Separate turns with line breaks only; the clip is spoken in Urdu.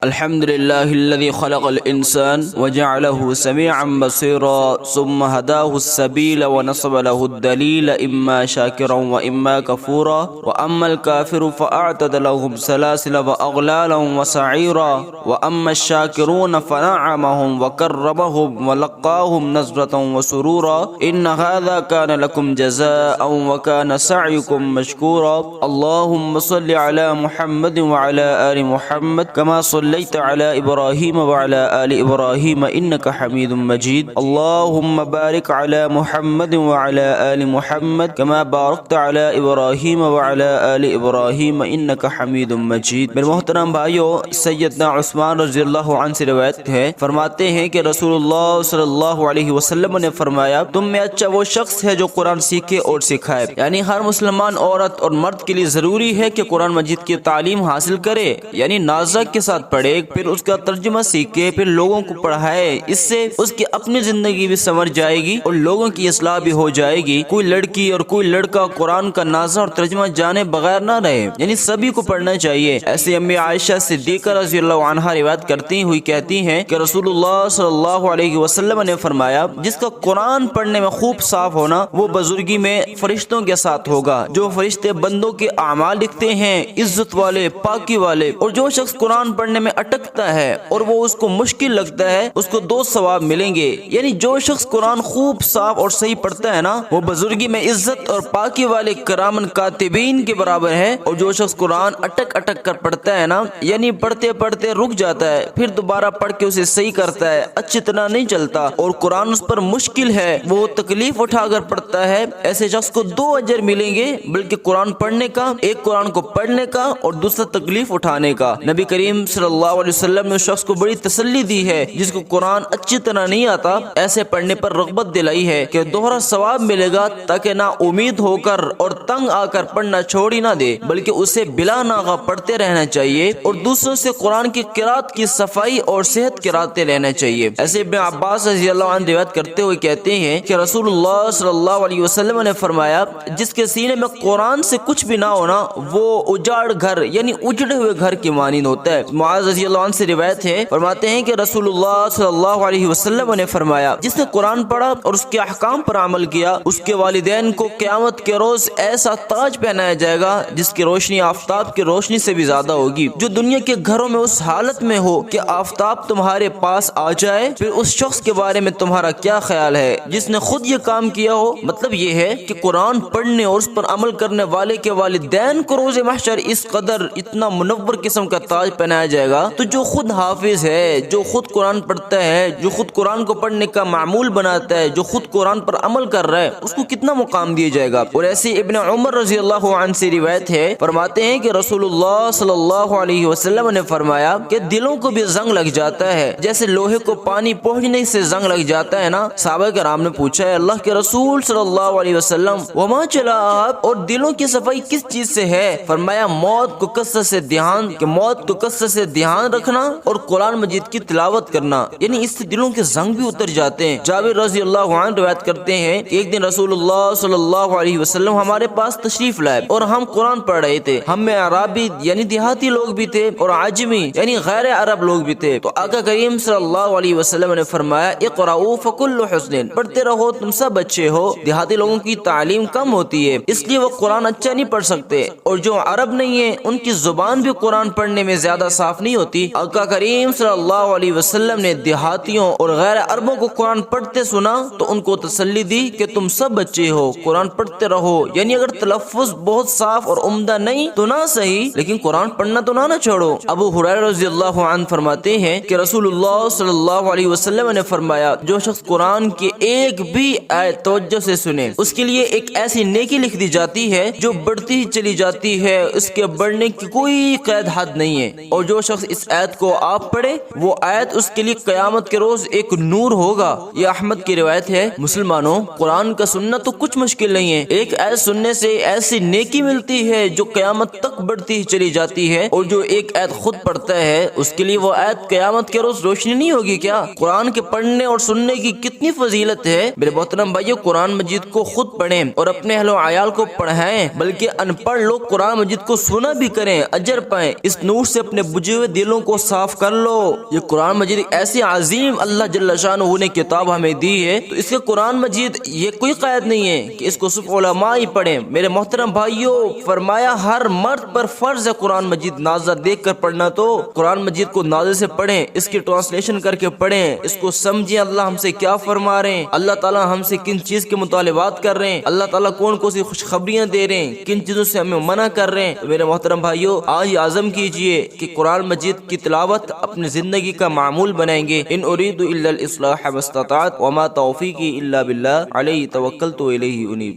الحمد لله الذي خلق الإنسان وجعله سميعا بصيرا ثم هداه السبيل ونصب له الدليل إما شاكرا وإما كفورا وأما الكافر فأعتد لهم سلاسل وأغلالا وسعيرا وأما الشاكرون فنعمهم وكرمهم ولقاهم نظرة وسرورا إن هذا كان لكم جزاء وكان سعيكم مشكورا اللهم صل على محمد وعلى آل محمد كما صليت على إبراهيم وعلى آل إبراهيم إنك حميد مجيد اللهم بارك على محمد وعلى آل محمد كما باركت على إبراهيم وعلى آل إبراهيم إنك حميد مجيد۔ میرے محترم بھائیو، سیدنا عثمان رضی اللہ عنہ سے روایت ہے، فرماتے ہیں کہ رسول اللہ صلی اللہ علیہ وسلم نے فرمایا، تم میں اچھا وہ شخص ہے جو قرآن سیکھے اور سکھائے۔ یعنی ہر مسلمان عورت اور مرد کے لیے ضروری ہے کہ قرآن مجید کی تعلیم حاصل کرے، یعنی نازک کے ساتھ پڑھے، پھر اس کا ترجمہ سیکھے، پھر لوگوں کو پڑھائے۔ اس سے اس کی اپنی زندگی بھی سنور جائے گی اور لوگوں کی اصلاح بھی ہو جائے گی۔ کوئی لڑکی اور کوئی لڑکا قرآن کا نازہ اور ترجمہ جانے بغیر نہ رہے، یعنی سبھی کو پڑھنا چاہیے۔ ایسے امی عائشہ صدیقہ رضی اللہ عنہا روایت کرتی ہوئی کہتی ہیں کہ رسول اللہ صلی اللہ علیہ وسلم نے فرمایا، جس کا قرآن پڑھنے میں خوب صاف ہونا وہ بزرگی میں فرشتوں کے ساتھ ہوگا۔ جو فرشتے بندوں کے اعمال لکھتے ہیں، عزت والے، پاکی والے، اور جو شخص قرآن پڑھنے میں اٹکتا ہے اور وہ اس کو مشکل لگتا ہے، اس کو 2 ثواب ملیں گے۔ یعنی جو شخص قرآن خوب صاف اور صحیح پڑھتا ہے نا، وہ بزرگی میں عزت اور پاکی والے کرامن کاتبین کے برابر ہے، اور جو شخص قرآن اٹک کر پڑھتا ہے نا، یعنی پڑھتے پڑھتے رک جاتا ہے، پھر دوبارہ پڑھ کے اسے صحیح کرتا ہے، اچھی طرح نہیں چلتا اور قرآن اس پر مشکل ہے، وہ تکلیف اٹھا کر پڑھتا ہے، ایسے شخص کو 2 اجر ملیں گے، بلکہ قرآن پڑھنے کا، ایک قرآن کو پڑھنے کا اور دوسرا تکلیف اٹھانے کا۔ نبی کریم صلی اللہ علیہ وسلم نے اس شخص کو بڑی تسلی دی ہے جس کو قرآن اچھی طرح نہیں آتا، ایسے پڑھنے پر رغبت دلائی ہے کہ دوہرا ثواب ملے گا، تاکہ نہ امید ہو کر اور تنگ آ کر پڑھنا چھوڑ ہی نہ دے، بلکہ اسے بلا ناغہ پڑھتے رہنا چاہیے اور دوسروں سے قرآن کی قرات کی صفائی اور صحت قراتے لینا چاہیے۔ ایسے ابن عباس رضی اللہ عنہ روایت کرتے ہوئے کہتے ہیں کہ رسول اللہ صلی اللہ علیہ وسلم نے فرمایا، جس کے سینے میں قرآن سے کچھ بھی نہ ہونا وہ اجاڑ گھر، یعنی اجڑے ہوئے گھر کی مانند ہوتا ہے۔ معاذ رضی اللہ عنہ سے روایت ہے، فرماتے ہیں کہ رسول اللہ صلی اللہ علیہ وسلم نے فرمایا، جس نے قرآن پڑھا اور اس کے احکام پر عمل کیا، اس کے والدین کو قیامت کے روز ایسا تاج پہنایا جائے گا جس کی روشنی آفتاب کی روشنی سے بھی زیادہ ہوگی۔ جو دنیا کے گھروں میں اس حالت میں ہو کہ آفتاب تمہارے پاس آ جائے، پھر اس شخص کے بارے میں تمہارا کیا خیال ہے جس نے خود یہ کام کیا ہو؟ مطلب یہ ہے کہ قرآن پڑھنے اور اس پر عمل کرنے والے کے والدین کو روز محشر اس قدر اتنا منور قسم کا تاج پہنایا جائے گا، تو جو خود حافظ ہے، جو خود قرآن پڑھتا ہے، جو خود قرآن کو پڑھنے کا معمول بناتا ہے، جو خود قرآن پر عمل کر رہا ہے، اس کو کتنا مقام دیا جائے گا۔ اور ایسے ابن عمر رضی اللہ عنہ سے روایت ہے، فرماتے ہیں کہ رسول اللہ صلی اللہ علیہ وسلم نے فرمایا کہ دلوں کو بھی زنگ لگ جاتا ہے، جیسے لوہے کو پانی پہنچنے سے زنگ لگ جاتا ہے نا۔ صحابہ کرام نے پوچھا، ہے اللہ کے رسول صلی اللہ علیہ وسلم، وما چلا آپ، اور دلوں کی صفائی کس چیز سے ہے؟ فرمایا، موت کو کثرت سے دھیان، کہ موت کو کثرت سے دھیان رکھنا اور قرآن مجید کی تلاوت کرنا، یعنی اس سے دلوں کے زنگ بھی اتر جاتے ہیں۔ جابر رضی اللہ عنہ روایت کرتے ہیں کہ ایک دن رسول اللہ صلی اللہ علیہ وسلم ہمارے پاس تشریف لائے اور ہم قرآن پڑھ رہے تھے۔ ہم میں عربی یعنی دیہاتی لوگ بھی تھے اور عجمی یعنی غیر عرب لوگ بھی تھے، تو آقا کریم صلی اللہ علیہ وسلم نے فرمایا، اقرؤوا فکل حسن، پڑھتے رہو تم سب اچھے ہو۔ دیہاتی لوگوں کی تعلیم کم ہوتی ہے، اس لیے وہ قرآن اچھا نہیں پڑھ سکتے، اور جو عرب نہیں ہے ان کی زبان بھی قرآن پڑھنے میں زیادہ صاف نہیں ہوتی۔ آقا کریم صلی اللہ علیہ وسلم نے دیہاتیوں اور غیر عربوں کو قرآن پڑھتے سنا تو ان کو تسلی دی کہ تم سب بچے ہو، قرآن پڑھتے رہو، یعنی اگر تلفظ بہت صاف اور عمدہ نہیں تو نہ صحیح، لیکن قرآن پڑھنا تو نہ چھوڑو۔ ابو ہریرہ رضی اللہ عنہ فرماتے ہیں کہ رسول اللہ صلی اللہ علیہ وسلم نے فرمایا، جو شخص قرآن کی ایک بھی آیت توجہ سے سنے، اس کے لیے ایک ایسی نیکی لکھ دی جاتی ہے جو بڑھتی ہی چلی جاتی ہے، اس کے بڑھنے کی کوئی قید حد نہیں ہے۔ اور جو شخص اس آیت کو آپ پڑھے، وہ آیت اس کے لیے قیامت کے روز ایک نور ہوگا۔ یہ احمد کی روایت ہے۔ مسلمانوں، قرآن کا سننا تو کچھ مشکل نہیں ہے، ایک آیت سننے سے ایسی نیکی ملتی ہے جو قیامت تک بڑھتی ہی چلی جاتی ہے، اور جو ایک آیت خود پڑھتا ہے اس کے لیے وہ آیت قیامت کے روز روشنی نہیں ہوگی کیا؟ قرآن کے پڑھنے اور سننے کی کتنی فضیلت ہے۔ میرے محترم بھائیو، قرآن مجید کو خود پڑھیں اور اپنے اہل و عیال کو پڑھائیں، بلکہ ان پڑھ لوگ قرآن مجید کو سنا بھی کریں، اجر پائیں۔ اس نور سے اپنے بجھے ہوئے دلوں کو صاف کر لو۔ یہ قرآن مجید ایسی عظیم اللہ جل شانہ نے کتاب ہمیں دی ہے، تو اس کے قرآن مجید یہ کوئی قید نہیں ہے کہ اس کو صرف علماء ہی پڑھیں۔ میرے محترم بھائیوں، فرمایا ہر مرد پر فرض ہے قرآن مجید نازل دیکھ کر پڑھنا، تو قرآن مجید کو نازل سے پڑھیں، اس کی ٹرانسلیشن کر کے پڑھیں، اس کو سمجھیں اللہ ہم سے کیا فرما رہے ہیں، اللہ تعالیٰ ہم سے کن چیز کے مطالبات کر رہے ہیں، اللہ تعالیٰ کون کون سی خوشخبریاں دے رہے ہیں، کن چیزوں سے ہمیں منع کر رہے ہیں۔ تو میرے محترم بھائیوں، آج عزم کیجئے کہ قرآن مجید کی تلاوت اپنی زندگی کا معمول بنائیں گے۔ ان اريد الا الاصلاح ما استطعت وما توفیقی الا باللہ علیہ توکلت والیہ انیب۔